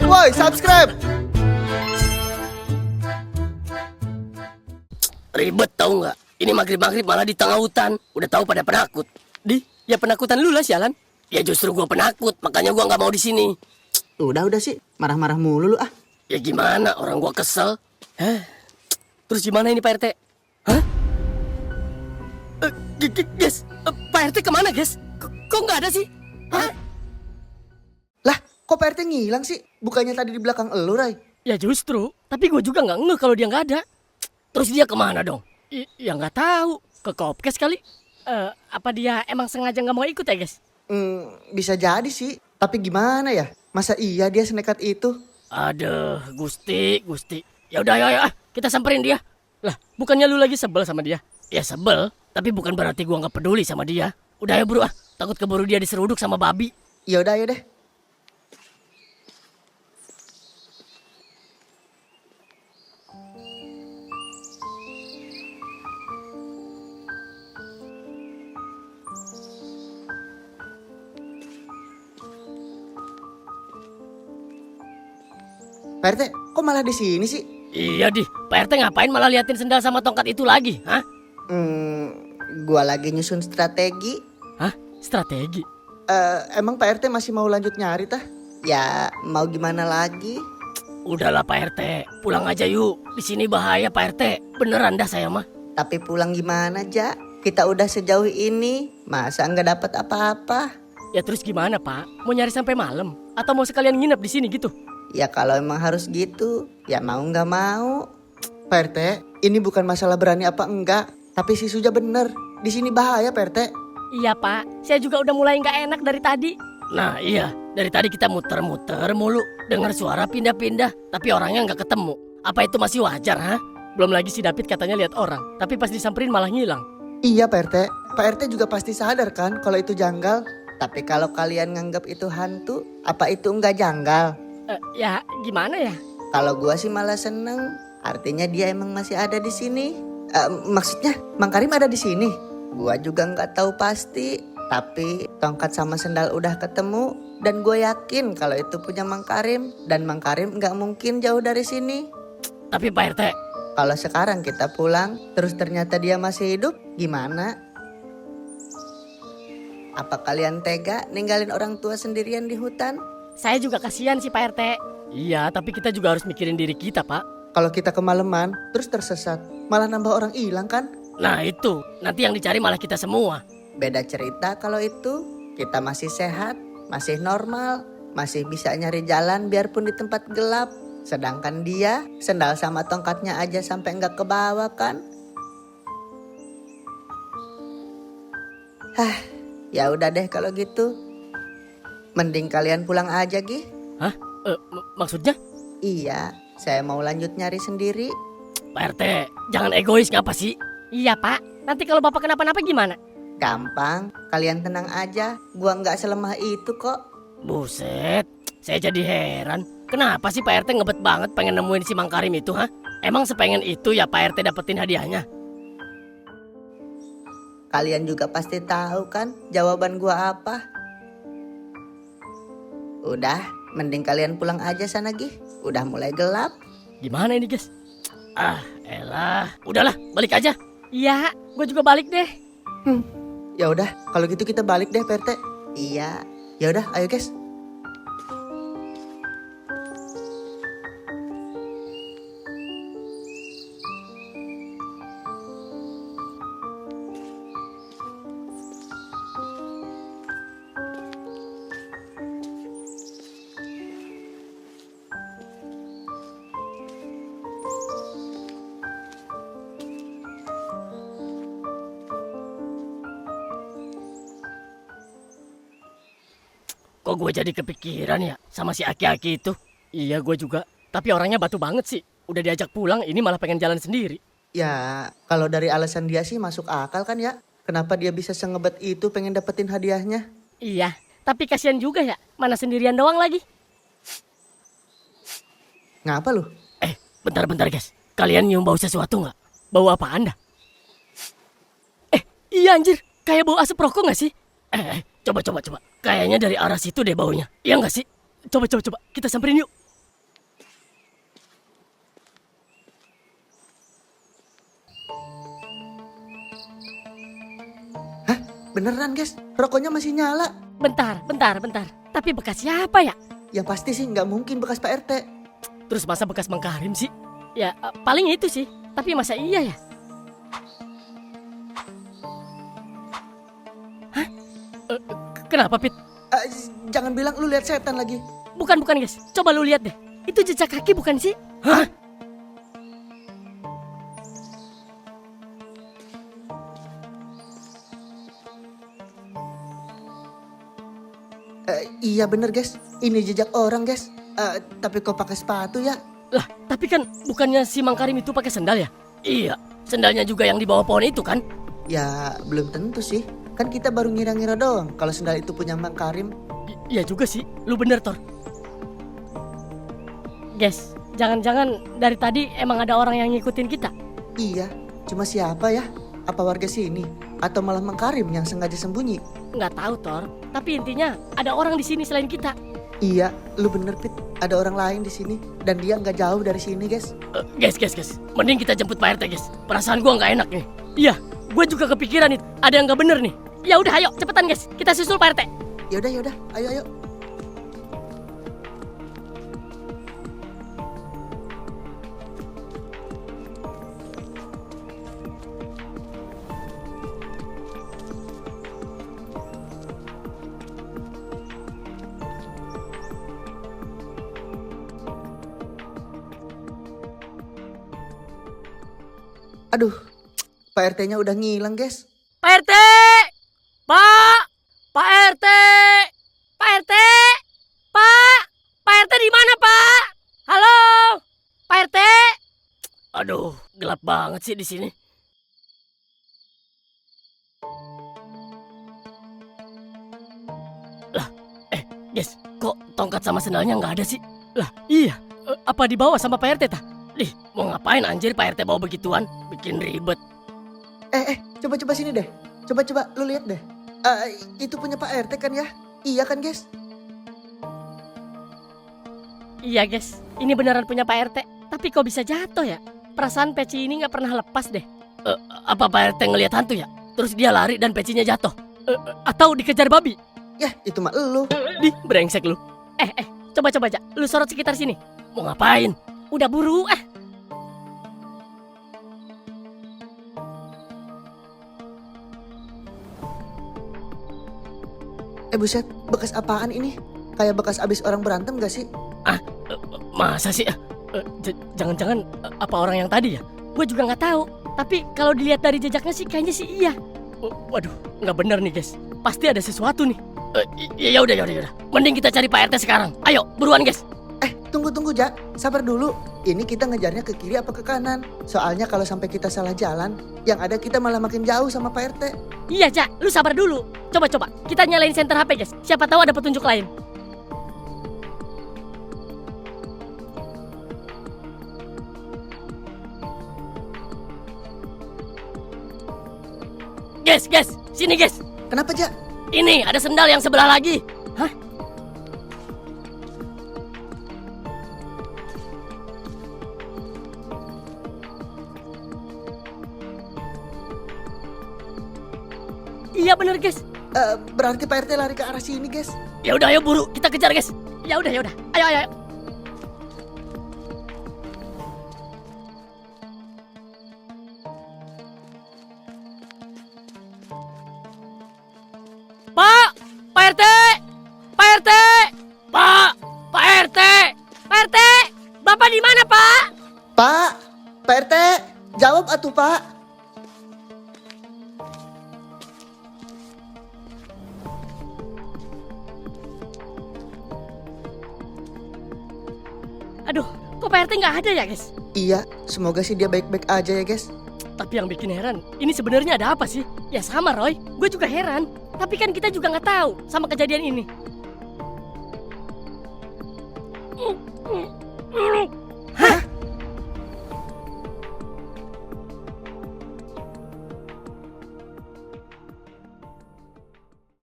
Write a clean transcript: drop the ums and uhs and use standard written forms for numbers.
Woi, subscribe. Ribet tau nggak? Ini maghrib-maghrib malah di tengah hutan. Udah tahu pada penakut. Ya penakutan lu lah sialan. Ya justru gua penakut, makanya gua nggak mau di sini. Udah sih, marah-marah mulu lu ah. Ya gimana, orang gua kesel. Hah? Terus gimana ini Pak RT? Hah? Guys, Pak RT kemana guys? Kok nggak ada sih? Hah? Lah, kok Pak RT ngilang sih? Bukannya tadi di belakang elu, Ray? Ya justru, tapi gua juga nggak ngeh kalau dia nggak ada. Terus dia kemana dong? Ya nggak tahu, ke Kopkes kali. Apa dia emang sengaja nggak mau ikut ya guys? Bisa jadi sih. Tapi gimana ya? Masa iya dia senekat itu? Aduh, Gusti. Ya udah, ayo, kita samperin dia. Lah, bukannya lu lagi sebel sama dia? Ya sebel, tapi bukan berarti gua nggak peduli sama dia. Udah ya bro, takut keburu dia diseruduk sama babi. Ya udah, ayo deh. Pak RT, kok malah di sini sih? Iya Pak RT ngapain malah liatin sendal sama tongkat itu lagi, hah? Gua lagi nyusun strategi. Hah? Strategi? Emang Pak RT masih mau lanjut nyari tah? Ya, mau gimana lagi? Udahlah Pak RT, pulang aja yuk. Di sini bahaya Pak RT, beneran dah saya mah. Tapi pulang gimana, Jak? Kita udah sejauh ini, masa nggak dapat apa-apa? Ya terus gimana Pak? Mau nyari sampai malam? Atau mau sekalian nginep di sini gitu? Ya kalau emang harus gitu, ya mau nggak mau. Pak RT, ini bukan masalah berani apa enggak, tapi si Suja bener. Di sini bahaya Pak RT. Iya Pak, saya juga udah mulai nggak enak dari tadi. Nah iya, dari tadi kita muter-muter mulu, dengar suara pindah-pindah, tapi orangnya nggak ketemu. Apa itu masih wajar, ha? Belum lagi si David katanya lihat orang, tapi pas disamperin malah ngilang. Iya Pak RT, Pak RT juga pasti sadar kan kalau itu janggal. Tapi kalau kalian nganggap itu hantu, apa itu enggak janggal? Ya gimana ya? Kalau gua sih malah seneng, artinya dia emang masih ada di sini. Maksudnya Mang Karim ada di sini. Gua juga nggak tahu pasti, tapi tongkat sama sendal udah ketemu dan gue yakin kalau itu punya Mang Karim dan Mang Karim nggak mungkin jauh dari sini. Tapi Pak RT, kalau sekarang kita pulang, terus ternyata dia masih hidup, gimana? Apa kalian tega ninggalin orang tua sendirian di hutan? saya juga kasihan sih Pak RT. Iya, tapi kita juga harus mikirin diri kita Pak. Kalau kita kemalaman, terus tersesat, malah nambah orang hilang kan? Nah itu, nanti yang dicari malah kita semua. Beda cerita kalau itu, kita masih sehat, masih normal, masih bisa nyari jalan biarpun di tempat gelap. Sedangkan dia, sendal sama tongkatnya aja sampai nggak kebawa kan? Ya udah deh kalau gitu. Mending kalian pulang aja, Gi. Hah? Maksudnya? Iya, saya mau lanjut nyari sendiri. Pak RT, jangan egois ngapa sih? Iya Pak, nanti kalau Bapak kenapa-napa gimana? Gampang, kalian tenang aja. Gua nggak selemah itu kok. Buset, saya jadi heran. Kenapa sih Pak RT ngebet banget pengen nemuin si Mang Karim itu, ha? Emang sepengen itu ya Pak RT dapetin hadiahnya? Kalian juga pasti tahu kan jawaban gua apa. Udah, mending kalian pulang aja sana, Gi. Udah mulai gelap. Gimana ini guys? Elah, udahlah, balik aja. Iya, gue juga balik deh. Ya udah, kalau gitu kita balik deh, Pak RT. Iya. Ya udah, ayo guys. Kok gue jadi kepikiran ya sama si aki-aki itu? Iya gue juga, tapi orangnya batu banget sih. Udah diajak pulang, ini malah pengen jalan sendiri. Ya, kalau dari alasan dia sih masuk akal kan ya. Kenapa dia bisa sengebet itu pengen dapetin hadiahnya? Iya, tapi kasihan juga ya, mana sendirian doang lagi. Ngapa lu? Bentar guys, kalian nyium bau sesuatu nggak? Bau apa anda? Iya anjir, kayak bau asap rokok nggak sih? Coba. Kayaknya dari arah situ deh baunya. Iya nggak sih? Coba. Kita samperin yuk. beneran guys, rokoknya masih nyala. Bentar. Tapi bekas siapa ya? Yang pasti sih nggak mungkin bekas Pak RT. Terus masa bekas Mang Karim sih? Ya paling itu sih. Tapi masa iya ya? Hah? Kenapa Pit? Jangan bilang lu lihat setan lagi. Bukan guys. Coba lu lihat deh. Itu jejak kaki bukan sih? Hah? Iya bener guys, ini jejak orang guys. Tapi kok pakai sepatu ya? Lah, tapi kan bukannya si Mang Karim itu pakai sendal ya? Iya, sendalnya juga yang di bawah pohon itu kan? Ya belum tentu sih. Kan kita baru ngira-ngira doang kalau sendal itu punya Mang Karim. Iya juga sih, lu bener Tor. Guys, jangan-jangan dari tadi emang ada orang yang ngikutin kita? Iya, cuma siapa ya? Apa warga sini? Atau malah Mang Karim yang sengaja sembunyi? Nggak tahu Tor, tapi intinya ada orang di sini selain kita. Iya, lu bener Pit. Ada orang lain di sini dan dia nggak jauh dari sini guys. Guys, mending kita jemput Pak RT guys. Perasaan gua nggak enak nih. Iya, gua juga kepikiran nih. Ada yang nggak bener nih. Ya udah, ayo cepetan guys, kita susul Pak RT. Yaudah, ayo. Aduh, Pak RT-nya udah ngilang guys. Pak RT! Pak RT! Pak RT! Pak RT di mana Pak? Halo? Pak RT? Aduh, gelap banget sih di sini. Lah, guys, kok tongkat sama sendalnya nggak ada sih? Lah, iya, apa dibawa sama Pak RT tah? Ih, mau ngapain anjir Pak RT bawa begituan? Bikin ribet. Coba sini deh. Coba lu lihat deh. Itu punya Pak RT kan ya? Iya kan guys? Iya guys, ini beneran punya Pak RT. Tapi kok bisa jatuh ya? Perasaan peci ini nggak pernah lepas deh. Apa Pak RT ngelihat hantu ya? Terus dia lari dan pecinya jatuh? Atau dikejar babi? Ya, itu mah elu. Di, brengsek lu. Coba aja. Lu sorot sekitar sini. Mau ngapain? Udah buru, Buset, bekas apaan ini? Kayak bekas abis orang berantem gak sih? Masa sih? Jangan-jangan apa orang yang tadi ya? Gue juga nggak tahu. Tapi kalau dilihat dari jejaknya sih kayaknya sih iya. Waduh, nggak bener nih guys. Pasti ada sesuatu nih. Ya udah. Mending kita cari Pak RT sekarang. Ayo, buruan guys. Tunggu Jak. Sabar dulu. Ini kita ngejarnya ke kiri apa ke kanan? Soalnya kalau sampai kita salah jalan, yang ada kita malah makin jauh sama Pak RT. Iya, Cak. Lu sabar dulu. Coba. Kita nyalain senter HP, guys. Siapa tahu ada petunjuk lain. Guys. Sini, guys. Kenapa, Jak? Ini, ada sendal yang sebelah lagi. Hah? Iya bener guys. Berarti Pak RT lari ke arah sini guys. Ya udah ayo buru kita kejar guys. Ya udah. Ayo. Pak RT. Bapak di mana Pak? Pak RT, jawab atuh Pak. Aduh, kok Pak RT nggak ada ya guys? Iya, semoga sih dia baik-baik aja ya guys. Tapi yang bikin heran, ini sebenarnya ada apa sih? Ya sama Roy, gue juga heran. Tapi kan kita juga nggak tahu sama kejadian ini.